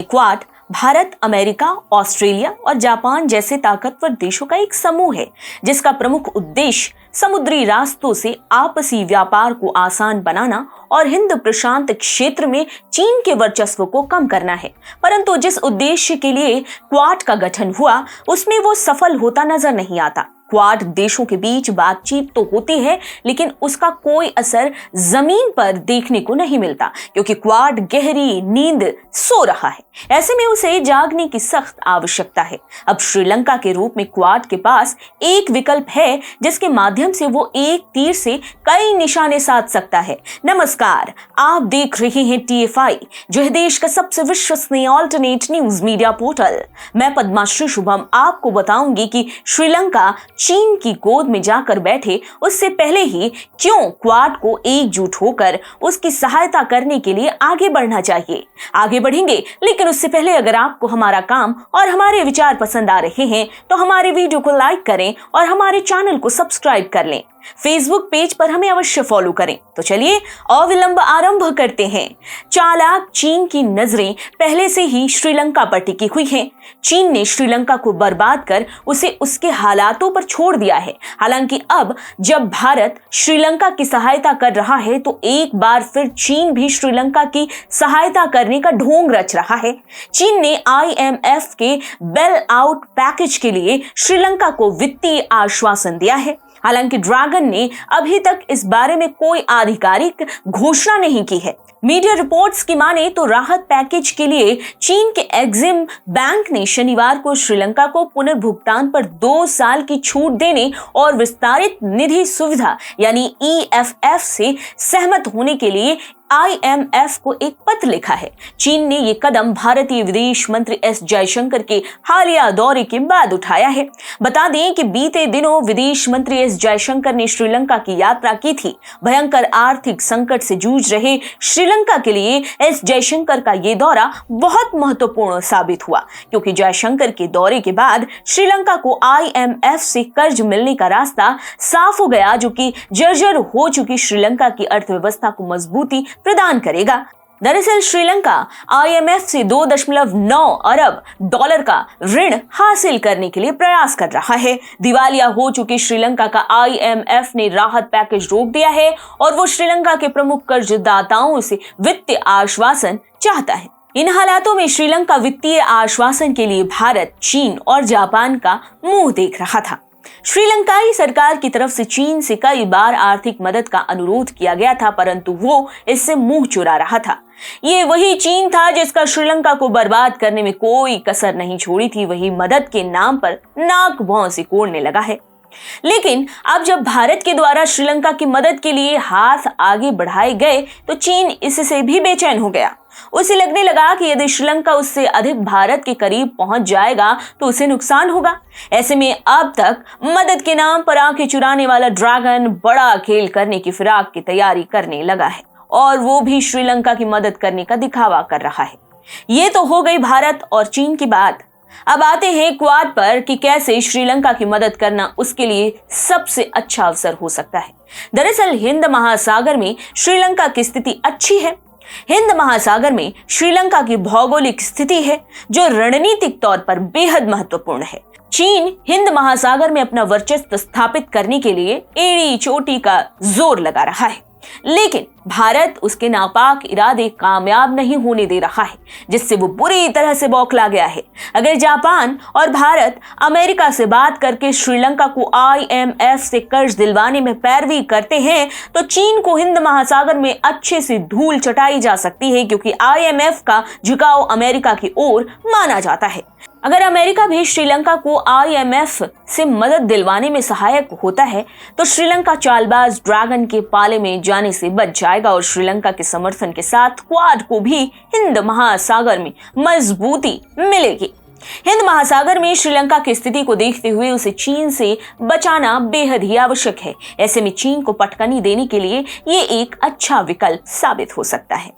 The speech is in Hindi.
क्वाड भारत, अमेरिका, ऑस्ट्रेलिया और जापान जैसे ताकतवर देशों का एक समूह है जिसका प्रमुख उद्देश्य समुद्री रास्तों से आपसी व्यापार को आसान बनाना और हिंद प्रशांत क्षेत्र में चीन के वर्चस्व को कम करना है। परंतु जिस उद्देश्य के लिए क्वाड का गठन हुआ उसमें वो सफल होता नजर नहीं आता। क्वाड देशों के बीच बातचीत तो होती है लेकिन उसका कोई असर जमीन पर देखने को नहीं मिलता क्योंकि क्वाड गहरी नींद सो रहा है। ऐसे में उसे जागने की सख्त आवश्यकता है। अब श्रीलंका के रूप में क्वाड के पास एक विकल्प है जिसके माध्यम से वो एक तीर से कई निशाने साध सकता है। नमस्कार, आप देख रहे हैं TFI, जो है देश का सबसे विश्वसनीय ऑल्टरनेट न्यूज मीडिया पोर्टल। मैं पद्माश्री शुभम आपको बताऊंगी कि श्रीलंका चीन की गोद में जाकर बैठे उससे पहले ही क्यों क्वाड को एकजुट होकर उसकी सहायता करने के लिए आगे बढ़ना चाहिए। आगे बढ़ेंगे, लेकिन उससे पहले अगर आपको हमारा काम और हमारे विचार पसंद आ रहे हैं तो हमारे वीडियो को लाइक करें और हमारे चैनल को सब्सक्राइब कर लें। फेसबुक पेज पर हमें अवश्य फॉलो करें। तो चलिए अविलंब आरंभ करते हैं। चालाक चीन की नजरें पहले से ही श्रीलंका पर टिकी हुई हैं। चीन ने श्रीलंका को बर्बाद कर उसे उसके हालातों पर छोड़ दिया है। हालांकि अब जब भारत श्रीलंका की सहायता कर रहा है तो एक बार फिर चीन भी श्रीलंका की सहायता करने का ढोंग रच रहा है। चीन ने IMF के बेल आउट पैकेज के लिए श्रीलंका को वित्तीय आश्वासन दिया है। हालांकि ड्रैगन ने अभी तक इस बारे में कोई आधिकारिक घोषणा नहीं की है। मीडिया रिपोर्ट्स की माने तो राहत पैकेज के लिए चीन के एक्सिम बैंक ने शनिवार को श्रीलंका को पुनर्भुगतान पर 2 साल की छूट देने और विस्तारित निधि सुविधा यानी EFF से सहमत होने के लिए IMF को एक पत्र लिखा है। चीन ने ये कदम भारतीय विदेश मंत्री S जयशंकर के हालिया दौरे के बाद उठाया है। बता दें कि बीते दिनों विदेश मंत्री S जयशंकर ने श्रीलंका की यात्रा की थी। भयंकर आर्थिक संकट से जूझ रहे श्रीलंका के लिए S जयशंकर का ये दौरा बहुत महत्वपूर्ण साबित हुआ क्योंकि जयशंकर के दौरे के बाद श्रीलंका को IMF से कर्ज मिलने का रास्ता साफ हो गया, जो कि जर्जर हो चुकी श्रीलंका की अर्थव्यवस्था को मजबूती प्रदान करेगा। दरअसल श्रीलंका IMF से $2.9 अरब का ऋण हासिल करने के लिए प्रयास कर रहा है। दिवालिया हो चुकी श्रीलंका का IMF ने राहत पैकेज रोक दिया है और वो श्रीलंका के प्रमुख कर्जदाताओं से वित्तीय आश्वासन चाहता है। इन हालातों में श्रीलंका वित्तीय आश्वासन के लिए भारत, चीन और जापान का मुंह देख रहा था। श्रीलंकाई सरकार की तरफ से चीन से कई बार आर्थिक मदद का अनुरोध किया गया था, परंतु वो इससे मुंह चुरा रहा था। ये वही चीन था जिसका श्रीलंका को बर्बाद करने में कोई कसर नहीं छोड़ी थी। वही मदद के नाम पर नाक भौं से कोड़ने लगा है। लेकिन अब जब भारत के द्वारा श्रीलंका की मदद के लिए हाथ आगे बढ़ाए गए तो चीन इससे भी बेचैन हो गया। उसे लगने लगा कि यदि श्रीलंका उससे अधिक भारत के करीब पहुंच जाएगा तो उसे नुकसान होगा। ऐसे में अब तक मदद के नाम पर आंखें चुराने वाला ड्रैगन बड़ा खेल करने की फिराक की तैयारी करने लगा है और वो भी श्रीलंका की मदद करने का दिखावा कर रहा है। ये तो हो गई भारत और चीन की बात। अब आते हैं क्वाड पर कि कैसे श्रीलंका की मदद करना उसके लिए सबसे अच्छा अवसर हो सकता है। दरअसल हिंद महासागर में श्रीलंका की स्थिति अच्छी है। हिंद महासागर में श्रीलंका की भौगोलिक स्थिति है जो रणनीतिक तौर पर बेहद महत्वपूर्ण है। चीन हिंद महासागर में अपना वर्चस्व स्थापित करने के लिए एड़ी चोटी का जोर लगा रहा है, लेकिन भारत उसके नापाक इरादे कामयाब नहीं होने दे रहा है, जिससे वो बुरी तरह से बौखला गया है। अगर जापान और भारत अमेरिका से बात करके श्रीलंका को IMF से कर्ज दिलवाने में पैरवी करते हैं तो चीन को हिंद महासागर में अच्छे से धूल चटाई जा सकती है, क्योंकि IMF का झुकाव अमेरिका की ओर माना जाता है। अगर अमेरिका भी श्रीलंका को IMF से मदद दिलवाने में सहायक होता है तो श्रीलंका चालबाज ड्रैगन के पाले में जाने से बच जाएगा और श्रीलंका के समर्थन के साथ क्वाड को भी हिंद महासागर में मजबूती मिलेगी। हिंद महासागर में श्रीलंका की स्थिति को देखते हुए उसे चीन से बचाना बेहद ही आवश्यक है। ऐसे में चीन को पटकनी देने के लिए ये एक अच्छा विकल्प साबित हो सकता है।